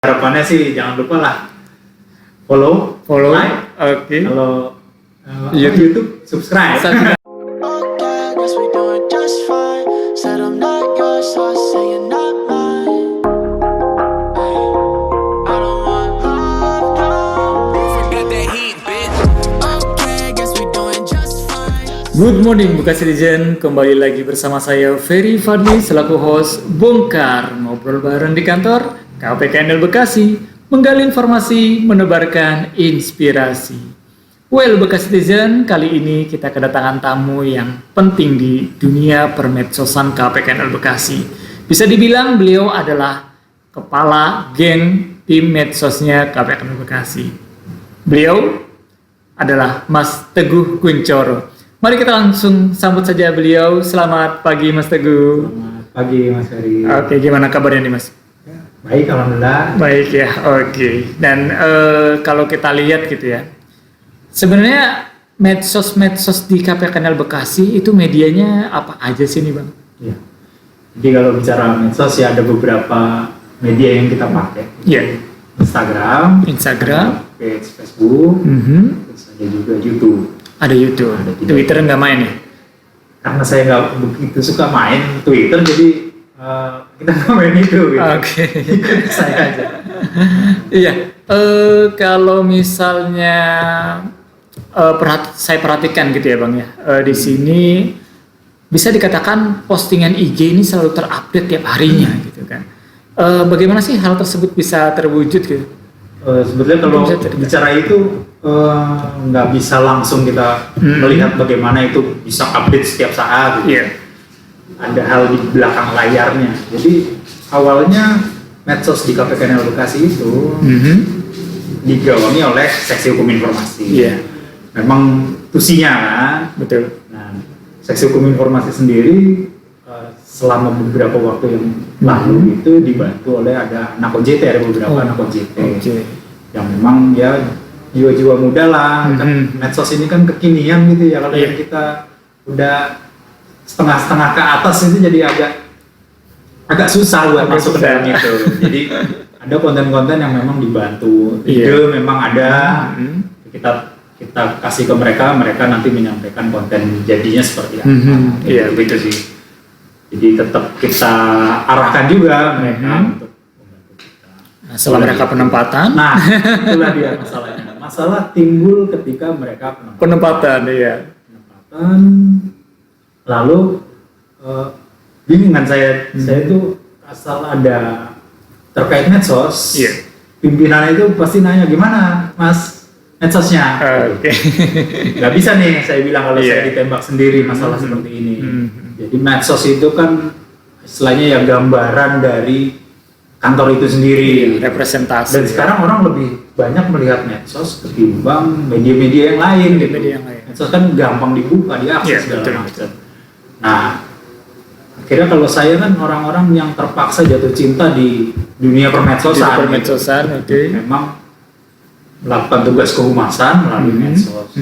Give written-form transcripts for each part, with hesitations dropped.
harapannya sih jangan lupa lah follow, like, kalau YouTube subscribe. Okay, guess we doing just fine. Said I'm not yours, so I say you're not mine. I don't want love, no. Forget that heat, bitch. Okay, guess we doing just fine. Good morning Bekasi Citizen, kembali lagi bersama saya Ferry Fadli selaku host Bongkar Ngobrol Bareng di Kantor KPKNL Bekasi, menggali informasi, menebarkan inspirasi. Well, Bekasi Citizen, kali ini kita kedatangan tamu yang penting di dunia permedsosan KPKNL Bekasi. Bisa dibilang beliau adalah kepala geng tim medsosnya KPKNL Bekasi. Beliau adalah Mas Teguh Kunchoro. Mari kita langsung sambut saja beliau. Selamat pagi Mas Teguh. Selamat pagi Mas Ferry. Oke, gimana kabarnya nih Mas? Baik, alhamdulillah. Baik ya, oke. Dan kalau kita lihat gitu ya, sebenarnya medsos di KPKNL Bekasi itu medianya apa aja sih nih Bang? Ya. Jadi kalau bicara medsos ya ada beberapa media yang kita pakai. Iya. Instagram, page Facebook, terus ada juga YouTube. Ada YouTube. Twitter nggak main ya? Karena saya nggak begitu suka main Twitter, jadi kita nggak main itu. Gitu. Oke. Saya aja. Iya. Kalau misalnya saya perhatikan gitu ya Bang ya, di sini bisa dikatakan postingan IG ini selalu terupdate tiap harinya gitu kan. Bagaimana sih hal tersebut bisa terwujud gitu? Sebetulnya kalau bicara itu nggak bisa langsung kita melihat bagaimana itu bisa update setiap saat gitu. Yeah. Ada hal di belakang layarnya. Jadi awalnya medsos di KPKNL Bekasi itu digawangi oleh seksi hukum informasi. Iya. Memang tusinya kan. Betul. Nah, seksi hukum informasi sendiri selama beberapa waktu yang lalu itu dibantu oleh ada anak OJT, ada beberapa anak OJT yang memang ya jiwa-jiwa muda lah. Kan medsos ini kan kekinian gitu ya, kalau yang kita udah setengah-setengah ke atas itu jadi agak susah buat masuk ke dalam itu. Jadi ada konten-konten yang memang dibantu, ide memang ada, kita kasih ke mereka nanti menyampaikan konten jadinya seperti apa. Iya, begitu sih. Jadi tetap kita arahkan juga mereka untuk membantu kita. Nah, setelah mereka penempatan. Nah, itulah dia masalahnya. Masalah timbul ketika mereka Penempatan, iya. Penempatan, lalu bingung kan saya itu asal ada terkait medsos, pimpinan itu pasti nanya gimana Mas medsosnya. Oke. Nggak bisa nih saya bilang kalau saya ditembak sendiri masalah seperti ini. Jadi medsos itu kan istilahnya ya gambaran dari kantor itu sendiri, representasi. Dan sekarang orang lebih banyak melihat medsos ketimbang media-media yang lain. Media yang lain. Medsos kan gampang dibuka, diakses segala macam. Nah, akhirnya kalau saya kan orang-orang yang terpaksa jatuh cinta di dunia permedsosan. Memang melakukan tugas kehumasan melalui medsos.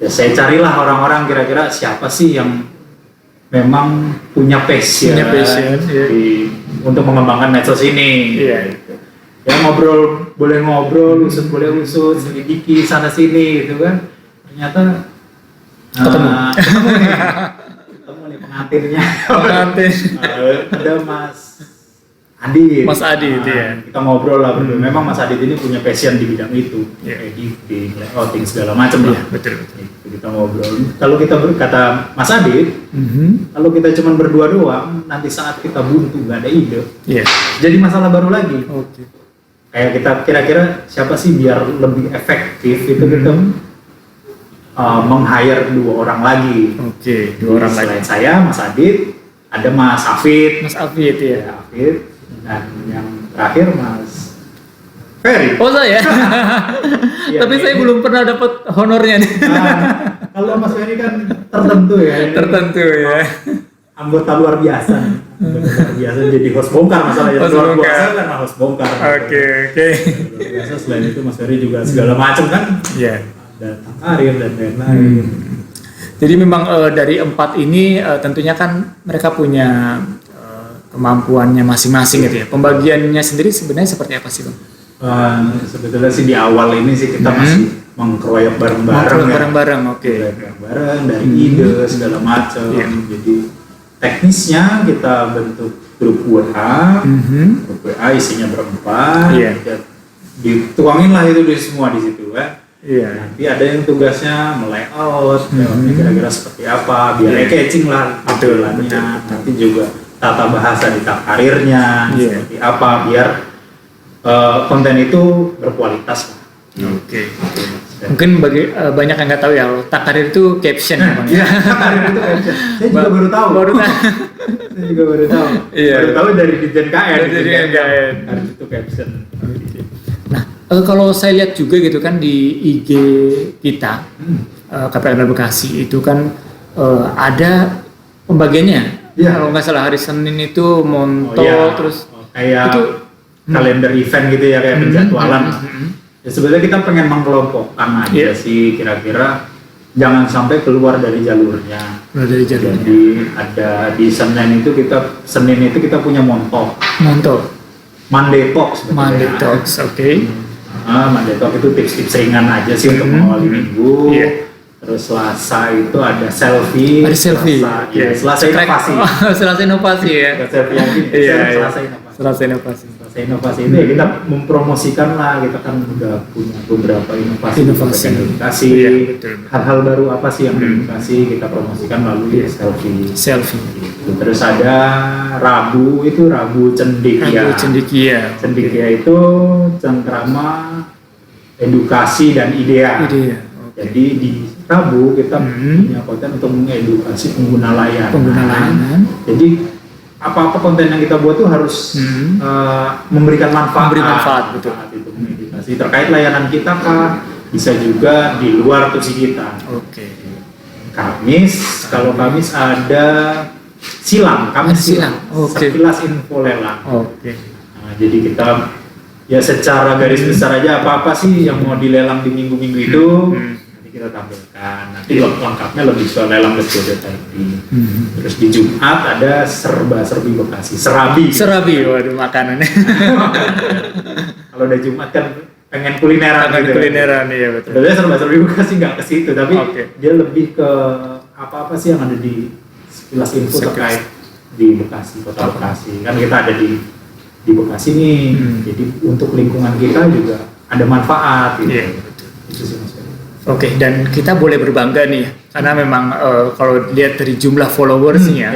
Ya saya carilah orang-orang kira-kira siapa sih yang memang punya passion, untuk mengembangkan medsos ini. Ya ngobrol boleh ngobrol, usut boleh usut, selidiki sana sini gitu kan. Ternyata ketemu nih pengantinnya. Ada Mas Adit ya. Kita ngobrol lah berdua. Memang Mas Adit ini punya passion di bidang itu, editing, layouting segala macam lah. Betul. Kita ngobrol. Kalau kita berkata Mas Adit, kalau kita cuma berdua doang, nanti saat kita buntu nggak ada ide, jadi masalah baru lagi. Kayak kita kira-kira siapa sih biar lebih efektif itu kita meng-hire 2 orang lagi. Dua orang selain lagi. Saya, Mas Adit, ada Mas Afid. Afid. Dan yang terakhir Mas Ferry. Oh saya. Tapi saya belum pernah dapat honornya nih. Kalau Mas Ferry kan tertentu ya. Anggota luar biasa. Luar biasa jadi host Bongkar masalahnya. Luar biasa kan host Bongkar. Oke. Luar biasa, selain itu Mas Ferry juga segala macam kan. Ada karir dan lain-lain. Jadi memang dari 4 ini tentunya kan mereka punya kemampuannya masing-masing gitu ya. Pembagiannya sendiri sebenarnya seperti apa sih Bang? Sebetulnya sih di awal ini sih kita masih mengkeroyok bareng-bareng ya. Bareng-bareng, oke. Bareng-bareng dari ide segala macam. Iya. Jadi teknisnya kita bentuk grup WA, grup WA isinya berempat. Iya. Ya, dituangin lah itu di semua di situ ya. Iya. Nanti ada yang tugasnya melayout, kira-kira seperti apa, biar Iya. catching lah tampilannya. betul. Nanti juga tata bahasa di karirnya, Iya. seperti apa, biar konten itu berkualitas lah. Oke. Mungkin bagi banyak yang nggak tahu ya, takarir itu caption ya Bang. Iya, karir itu caption. Saya juga baru tahu. Saya juga baru tahu. Iya. Baru tahu dari Ditjen KN. Dari Ditjen KN. Karir itu caption. Nah, kalau saya lihat juga gitu kan di IG kita, KPK Bekasi itu kan ada pembagiannya. Iya. Kalau nggak salah hari Senin itu monto terus kayak itu kalender event gitu ya, kayak penjadwalan. Ya sebenarnya kita pengen mengkelompokkan aja sih, kira-kira jangan sampai keluar dari jalurnya. dari jadwalnya. Jadi ada di Senin itu kita punya montok. Monday Talks sebetulnya. Monday Talks, oke. Monday Talk itu tips-tips ringan aja sih untuk mengawali minggu. Iya. Terus Selasa itu ada selfie. Ada selfie. Selasa inovasi. Selasa inovasi ya. Ada selfie yang ini. Iya, Selasa inovasi. Selasa inovasi. Selasa inovasi itu ya kita mempromosikan lah, kita kan udah punya beberapa inovasi edukasi. Iya, betul. Hal-hal baru apa sih yang edukasi kita promosikan melalui selfie. Terus ada Rabu itu Rabu Cendikia. Cendikia itu cengkrama edukasi dan idea. Jadi di Rabu kita punya konten untuk mengedukasi pengguna layanan. Jadi apa-apa konten yang kita buat tuh harus memberikan manfaat. Betul. Itu mengedukasi terkait layanan kita kah, bisa juga di luar tusi kita. Oke. Kalau Kamis ada silang. Oke. Sekilas info lelang. Oke. Nah, jadi kita ya secara garis besar aja apa sih yang mau dilelang di minggu-minggu itu nanti kita tampilkan. Nanti lengkapnya lebih ke lelang Let's tadi. Terus di Jumat ada serba-serbi Bekasi. Serabi, waduh makanannya. Kalau udah Jumat kan pengen kulineran gitu. Kulineran iya betul. Sebenarnya serba-serbi Bekasi nggak ke situ, tapi dia lebih ke apa sih yang ada di sekilas info terkait di Bekasi, kota Bekasi. Kan kita ada di Bekasi nih, jadi untuk lingkungan kita juga ada manfaat gitu. Iya, Itu sih Mas. Oke, dan kita boleh berbangga nih, karena memang kalau lihat dari jumlah followersnya,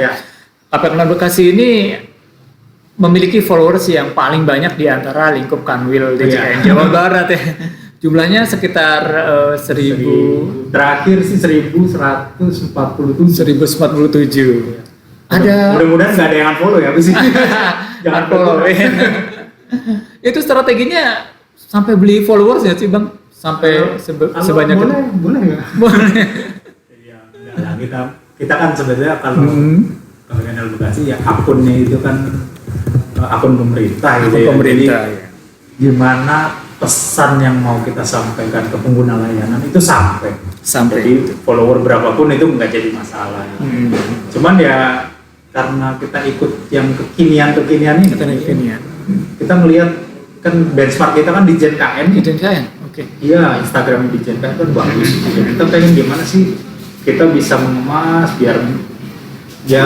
KPK Bekasi ini memiliki followers yang paling banyak di antara lingkup Kanwil DJKN Jawa Barat ya. Jumlahnya sekitar 1000. Terakhir sih 1147. Ada. Mudah-mudahan nggak ada yang unfollow ya, abis ini. Jangan follow. Itu strateginya sampai beli followers ya sih Bang? Sampai sebanyak boleh nggak? Boleh. Iya, enggak lah, kita kan sebenarnya kalau Kanwil Bekasi ya akunnya itu kan akun pemerintah gitu. Pemerintah. Jadi, gimana pesan yang mau kita sampaikan ke pengguna layanan itu sampai. Jadi follower berapapun itu nggak jadi masalah. Cuman ya karena kita ikut yang kekinian ini, kita melihat kan benchmark kita kan di Ditjen KN. Oke. Iya, Instagram di Ditjen KN kan bagus. Jadi kita pengen gimana sih kita bisa mengemas biar ya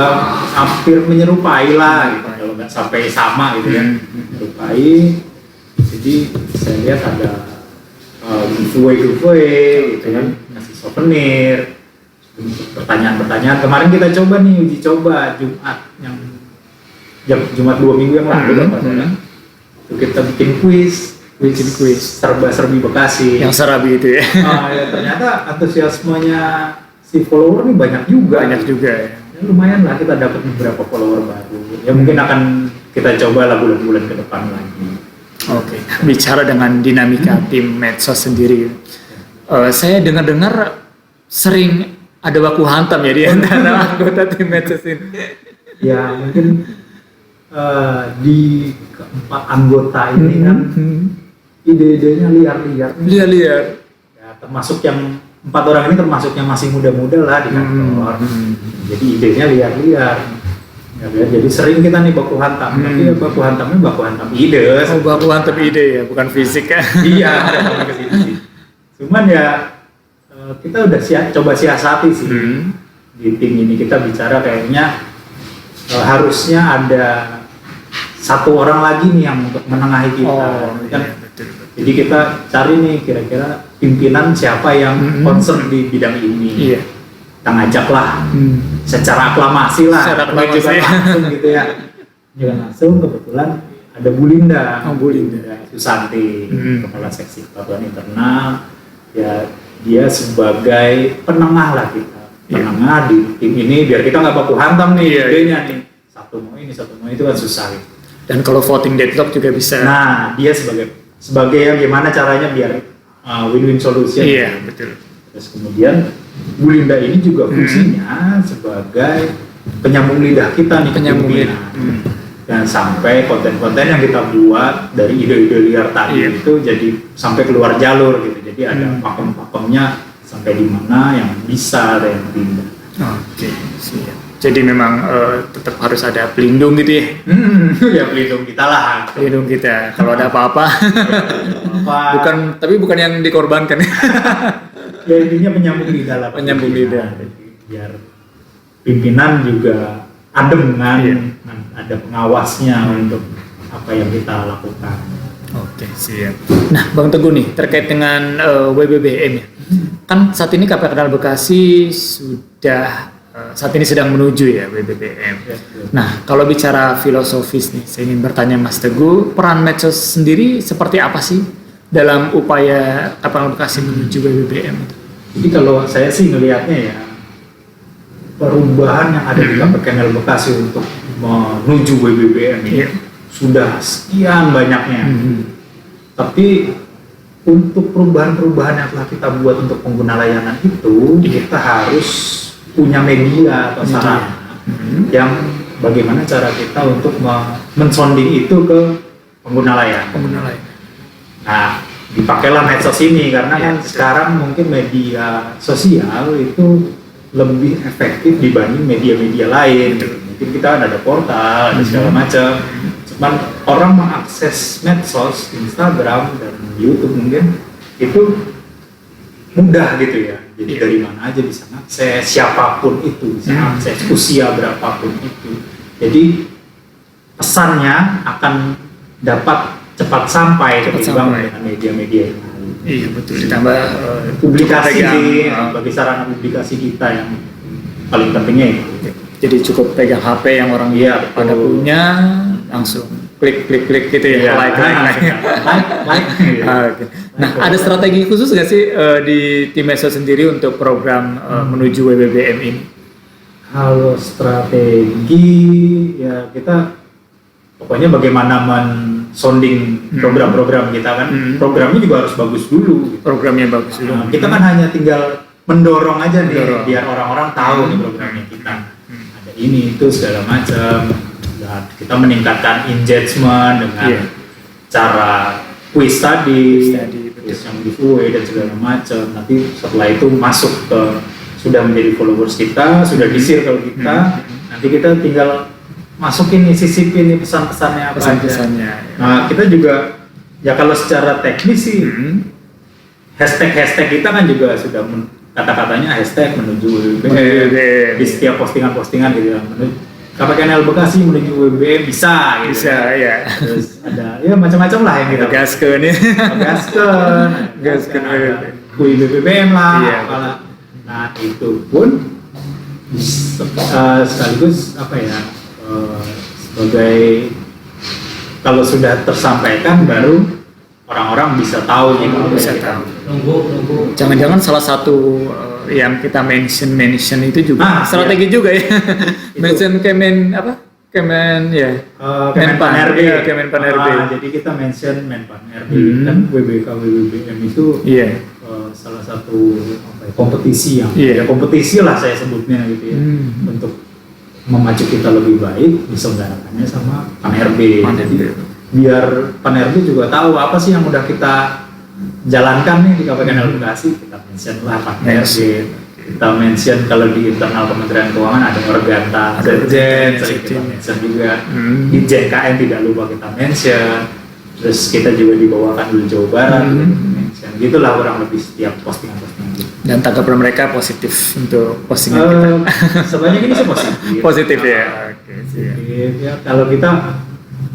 hampir menyerupai lah gitu. Kalau nggak sampai sama gitu ya, menyerupai. Jadi saya lihat ada giveaway gitu kan, ngasih souvenir, pertanyaan-pertanyaan. Kemarin kita coba nih uji coba Jumat 2 minggu yang lalu itu kita bikin kuis serba-serbi Bekasi. Yang serabi itu ya. Ya ternyata antusiasmenya si follower nih banyak juga. Ya. Ya, lumayan lah kita dapat beberapa follower baru. Ya mungkin akan kita coba lah bulan-bulan ke depan lagi. Oke, bicara dengan dinamika tim medsos sendiri, saya dengar-dengar sering ada baku hantam ya di antara anggota tim medsos ini. Ya mungkin di keempat anggota ini kan ide-idenya liar-liar. Ya, termasuk yang 4 orang ini termasuk yang masih muda-muda lah di kantor. Jadi idenya liar-liar. Ya, Ya, jadi sering kita nih baku hantam, tapi ya baku hantamnya baku hantam ide. Oh, baku hantam ide ya, bukan fisik ya. Iya, ada sampai ke situ sih. Cuman ya kita udah coba siasati sih di tim ini. Kita bicara kayaknya harusnya ada satu orang lagi nih yang untuk menengahi kita. Kan? Iya, betul. Jadi kita cari nih kira-kira pimpinan siapa yang concern di bidang ini. Iya. Kita ngajaklah secara aklamasi lah, Secara aklamasi. penunjukan langsung gitu ya. Penunjukan langsung, kebetulan ada Bu Linda, Bu Linda Susanti, kepala seksi kepatuhan internal. Ya dia sebagai penengah lah kita, penengah di tim ini biar kita nggak baku hantam nih idenya nih. Satu mau ini, satu mau itu kan susah gitu. Dan kalau voting deadlock juga bisa. Nah dia sebagai yang gimana caranya biar win-win solution. Iya, betul. Terus kemudian Bu Linda ini juga fungsinya sebagai penyambung lidah kita nih, Penyambung lidah. Dan sampai konten-konten yang kita buat dari ide-ide liar tadi itu jadi sampai keluar jalur gitu. Jadi ada pakem-pakemnya sampai di mana yang bisa ada yang tidak. Oke, siap. Jadi memang tetap harus ada pelindung gitu ya. Ya pelindung kita lah. Pelindung kita. Kalau ada apa-apa, bukan yang dikorbankan. Ya intinya penyambung lidah lah. Penyambung lidah. Biar pimpinan juga adem kan, ada pengawasnya untuk apa yang kita lakukan. Oke, siap. Nah, Bang Teguh nih terkait dengan WBBM ya. Kan saat ini KP Kenal Bekasi sudah saat ini sedang menuju ya WBBM. Nah, kalau bicara filosofis nih, saya ingin bertanya Mas Teguh, peran medsos sendiri seperti apa sih dalam upaya KP Kenal Bekasi menuju WBBM itu? Jadi kalau saya sih ngelihatnya ya, perubahan yang ada di KP Kenal Bekasi untuk menuju WBBM ini sudah sekian banyaknya. Tapi untuk perubahan-perubahan yang telah kita buat untuk pengguna layanan itu, kita harus punya media atau sarana yang bagaimana cara kita untuk mensonding itu ke pengguna layanan. Nah, dipakailah medsos ini karena kan sekarang mungkin media sosial itu lebih efektif dibanding media-media lain. Mungkin kita ada portal, ada segala macam. Cuman orang mengakses medsos, Instagram dan YouTube mungkin itu mudah gitu ya. Jadi dari mana aja bisa mengakses, siapapun itu bisa mengakses, usia berapapun itu. Jadi pesannya akan dapat cepat sampai ketimbang dengan media-media yang lain. Iya betul. Ditambah publikasi bagi sarana publikasi kita yang paling pentingnya itu. Jadi cukup pegang HP yang orang pada punya, langsung klik gitu ya, like. Okay. Nah, ada strategi khusus nggak sih di tim medsos sendiri untuk program menuju WBBM ini? Kalau strategi ya kita pokoknya bagaimana mensonding program-program kita kan, programnya juga harus bagus dulu. Gitu. Programnya bagus dulu. Kita kan hanya tinggal mendorong aja nih, biar orang-orang tahu nih programnya kita. Ada ini itu segala macam. Kita meningkatkan engagement dengan cara quiz tadi yang giveaway dan segala macam. Nanti setelah itu masuk ke sudah menjadi followers kita, sudah di circle kita. Nanti kita tinggal masukin nih, sisipin nih pesan-pesannya apa aja. Nah, kita juga ya kalau secara teknis sih hashtag kita kan juga sudah kata-katanya hashtag menuju WBBM di setiap postingan-postingan gitu ya. KP Kenal Bekasi menuju WBBM bisa gitu. Bisa ya. Terus ada ya macam-macam lah yang kita gaskeun ya. Gaskeun ada kui WBBM lah apalah. Nah, itu pun sekaligus apa ya sebagai kalau sudah tersampaikan baru orang-orang bisa tahu gitu. Bisa tahu. Nunggu. Jangan-jangan salah satu yang kita mention itu juga strategi juga ya. Mention Kemen apa? Kemen ya. Kemenpan RB. Kemenpan RB. Jadi kita mention Menpan RB dan WBBM itu salah satu kompetisi yang ya kompetisi lah saya sebutnya gitu ya. Untuk memacu kita lebih baik diselenggarakannya sama Pan RB. Biar Pan RB juga tahu apa sih yang udah kita jalankan nih di KP Kenal Bekasi, kita mention lah Pan RB. kita mention kalau di internal Kementerian Keuangan ada Organta, Sekjen, sering kita mention juga. Di JKN tidak lupa kita mention. Terus kita juga dibawakan dulu Jawa Barat, mention. Gitulah kurang lebih setiap postingan-postingan gitu. Dan tanggapan mereka positif untuk postingan kita. Sebanyak ini sih positif. Positif ya. Oke, siap. Ya,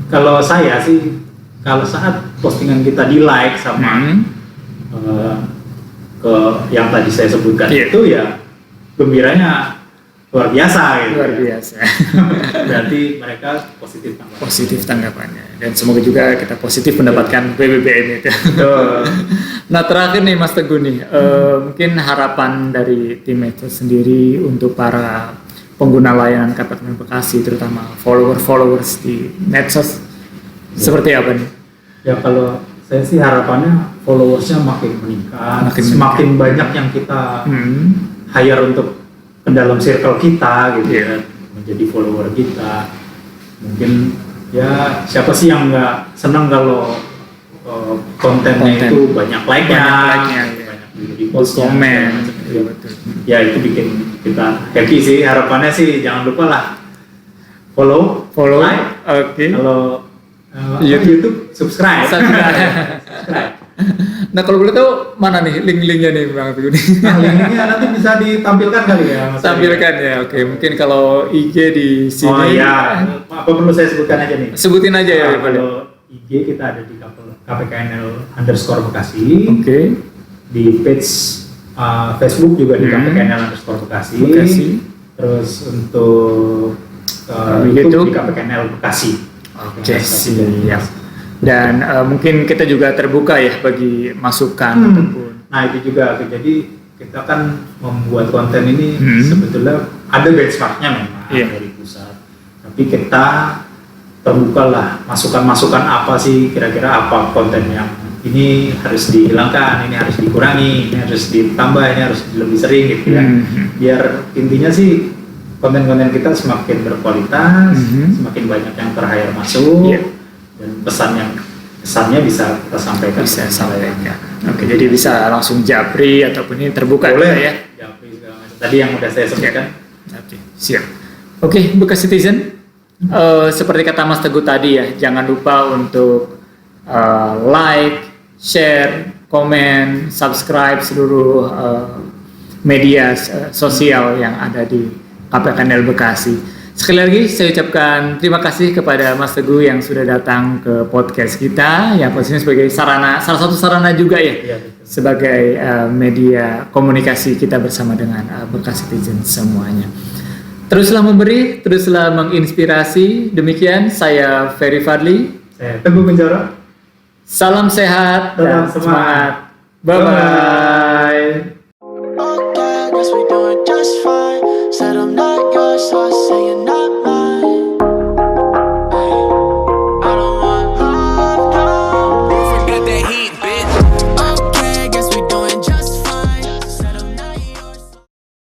kalau saya sih, kalau saat postingan kita di like sama ke yang tadi saya sebutkan itu ya gembiranya luar biasa gitu. Luar biasa. Berarti mereka positif tanggapannya. Positif tanggapannya. Dan semoga juga kita positif mendapatkan PBBM itu. Nah terakhir nih Mas Teguh nih, mungkin harapan dari tim Medsos sendiri untuk para pengguna layanan KPKN Bekasi, terutama followers di Medsos, seperti apa nih? Ya kalau saya sih harapannya followersnya makin meningkat, semakin banyak yang kita hire untuk ke dalam circle kita gitu ya, menjadi follower kita. Mungkin ya siapa sih yang nggak senang kalau kontennya itu banyak like-nya, banyak di post, komen, ya itu bikin kita happy sih. Harapannya sih jangan lupa lah follow, like, kalau YouTube subscribe. Nah kalau boleh tahu mana nih link-linknya nih Bang Teguh nih? Nah, linknya nanti bisa ditampilkan kali ya. Tampilkan ya, oke. Mungkin kalau IG di sini. Oh iya, apa perlu saya sebutkan aja nih? Sebutin aja ya. Kalau IG kita ada di KPKNL_Bekasi. Oke. Di page Facebook juga di KPKNL_Bekasi. Terus untuk YouTube di KPKNL Bekasi. Oke, siap. Dan mungkin kita juga terbuka ya bagi masukan ataupun. Nah itu juga, jadi kita kan membuat konten ini sebetulnya ada benchmarknya memang dari pusat. Tapi kita terbuka lah masukan-masukan apa sih kira-kira apa konten yang ini harus dihilangkan, ini harus dikurangi, ini harus ditambah, ini harus lebih sering gitu ya. Biar intinya sih konten-konten kita semakin berkualitas, semakin banyak yang ter-hire masuk. Dan pesannya bisa kita sampaikan. Oke, jadi bisa langsung japri ataupun ini terbuka. Boleh ya. Japri segala macam. Tadi yang udah saya sebutkan. Oke, siap. Oke, Bekasi Citizen. Seperti kata Mas Teguh tadi ya, jangan lupa untuk like, share, komen, subscribe seluruh media sosial yang ada di KPKNL Bekasi. Sekali lagi saya ucapkan terima kasih kepada Mas Teguh yang sudah datang ke podcast kita, yang posisinya sebagai salah satu sarana juga ya, sebagai media komunikasi kita bersama dengan Bekasi Citizen semuanya. Teruslah memberi, teruslah menginspirasi. Demikian saya Ferry Fadli. Saya Teguh Kunchoro. Salam sehat dan semangat. Bye-bye.